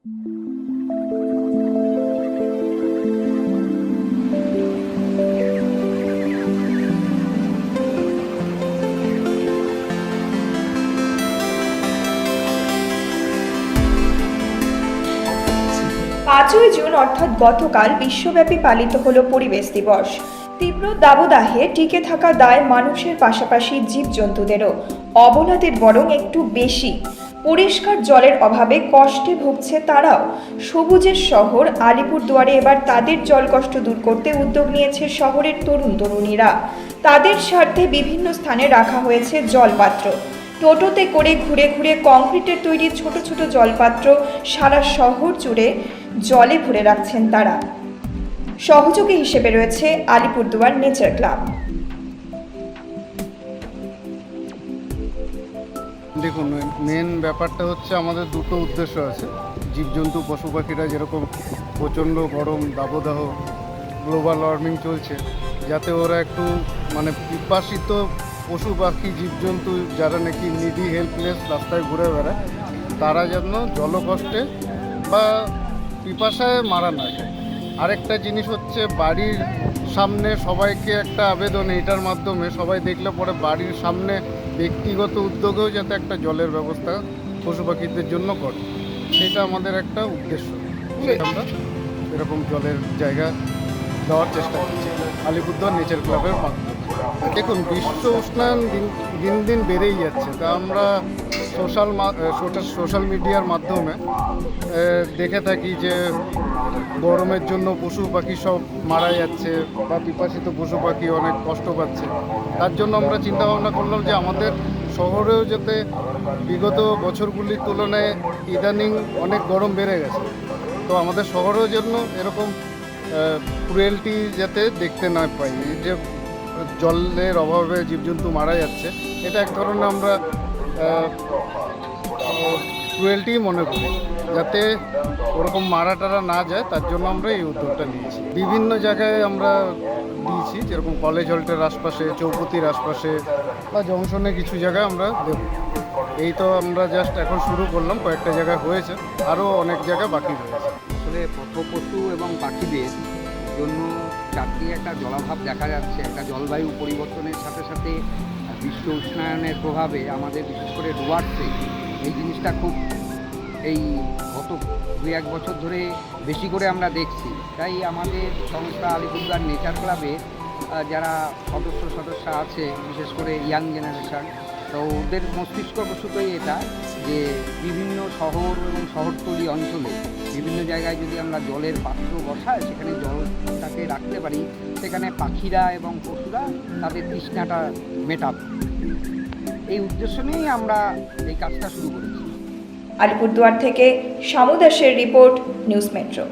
5ই June অর্থাৎ গতকাল বিশ্বব্যাপী পালিত হল পরিবেশ দিবস। তীব্র দাবদাহে টিকে থাকা দায় মানুষের পাশাপাশি জীবজন্তুদেরও, অবলাদের বরং একটু বেশি। পরিষ্কার জলের অভাবে কষ্টে ভুগছে তারাও। সবুজের শহর আলিপুরদুয়ারে এবার তাদের জল কষ্ট দূর করতে উদ্যোগ নিয়েছে শহরের তরুণ তরুণীরা। তাদের স্বার্থে বিভিন্ন স্থানে রাখা হয়েছে জলপাত্র। টোটোতে করে ঘুরে ঘুরে কংক্রিটের তৈরি ছোট ছোট জলপাত্র সারা শহর জুড়ে জলে ভরে রাখছেন তারা। সহযোগী হিসেবে রয়েছে আলিপুরদুয়ার নেচার ক্লাব। দেখুন, মেন ব্যাপারটা হচ্ছে আমাদের দুটো উদ্দেশ্য আছে। জীবজন্তু পশু পাখিরা যেরকম প্রচণ্ড গরম দাবদাহ গ্লোবাল ওয়ার্মিং চলছে, যাতে ওরা একটু পিপাসিত পশু পাখি জীবজন্তু যারা নাকি নিডি হেল্পলেস রাস্তায় ঘুরে বেড়ায়, তারা যেন জলকষ্টে বা পিপাসায় মারা না যায়। আরেকটা জিনিস হচ্ছে বাড়ির সামনে সবাইকে একটা আবেদন, এটার মাধ্যমে সবাই দেখলে পরে বাড়ির সামনে ব্যক্তিগত উদ্যোগেও যাতে একটা জলের ব্যবস্থা পশু পাখিদের জন্য করে, সেটা আমাদের একটা উদ্দেশ্য। আমরা এরকম জলের জায়গা দেওয়ার চেষ্টা করছি আলিপুরদুয়ার নেচার ক্লাবের মাধ্যমে। দেখুন, বিশ্ব উষ্ণায়ন দিন দিন বেড়েই যাচ্ছে। তা আমরা সোশ্যাল মিডিয়ার মাধ্যমে দেখে থাকি যে গরমের জন্য পশু পাখি সব মারা যাচ্ছে বা পিপাসিত পশু পাখি অনেক কষ্ট পাচ্ছে। তার জন্য আমরা চিন্তা ভাবনা করলাম যে আমাদের শহরেও যাতে বিগত বছরগুলির তুলনায় ইদানিং অনেক গরম বেড়ে গেছে, তো আমাদের শহরেও যেন এরকম ক্রুয়েলটি যাতে দেখতে না পাই। এই যে জলের অভাবে জীবজন্তু মারা যাচ্ছে, এটা এক ধরনের আমরা ক্রুয়েলটি মনে করি। যাতে ওরকম মারা টারা না যায়, তার জন্য আমরা এই উদ্যোগটা নিয়েছি। বিভিন্ন জায়গায় আমরা দিয়েছি, যেরকম কলেজ হল্টের আশপাশে, চৌপতির আশপাশে বা জংশনে কিছু জায়গায় আমরা দেব। এই তো আমরা জাস্ট এখন শুরু করলাম, কয়েকটা জায়গায় হয়েছে, আরও অনেক জায়গায় বাকি রয়েছে। আসলে পশু এবং পাখিদের জন্য চারটি একটা জলাভাব দেখা যাচ্ছে। একটা জলবায়ু পরিবর্তনের সাথে সাথে বিশ্ব উষ্ণায়নের প্রভাবে আমাদের বিশেষ করে ডুয়ার্সে এই জিনিসটা খুব এই গত 2-1 বছর ধরে বেশি করে আমরা দেখছি। তাই আমাদের সংস্থা আলিপুরদুয়ার নেচার ক্লাবে যারা সদস্য আছে, বিশেষ করে ইয়াং জেনারেশন, তো ওদের মস্তিষ্ক প্রসূতই এটা যে বিভিন্ন শহর এবং শহরতলি অঞ্চলে বিভিন্ন জায়গায় যদি আমরা জলের পাত্র বসাই, সেখানে জলটাকে রাখতে পারি, সেখানে পাখিরা এবং পশুরা তাদের তৃষ্ণাটা মেটাবে। এই উদ্দেশ্য নিয়েই আমরা এই কাজটা শুরু করেছি। আলিপুরদুয়ার থেকে শামু দাসের রিপোর্ট, নিউজ মেট্রো।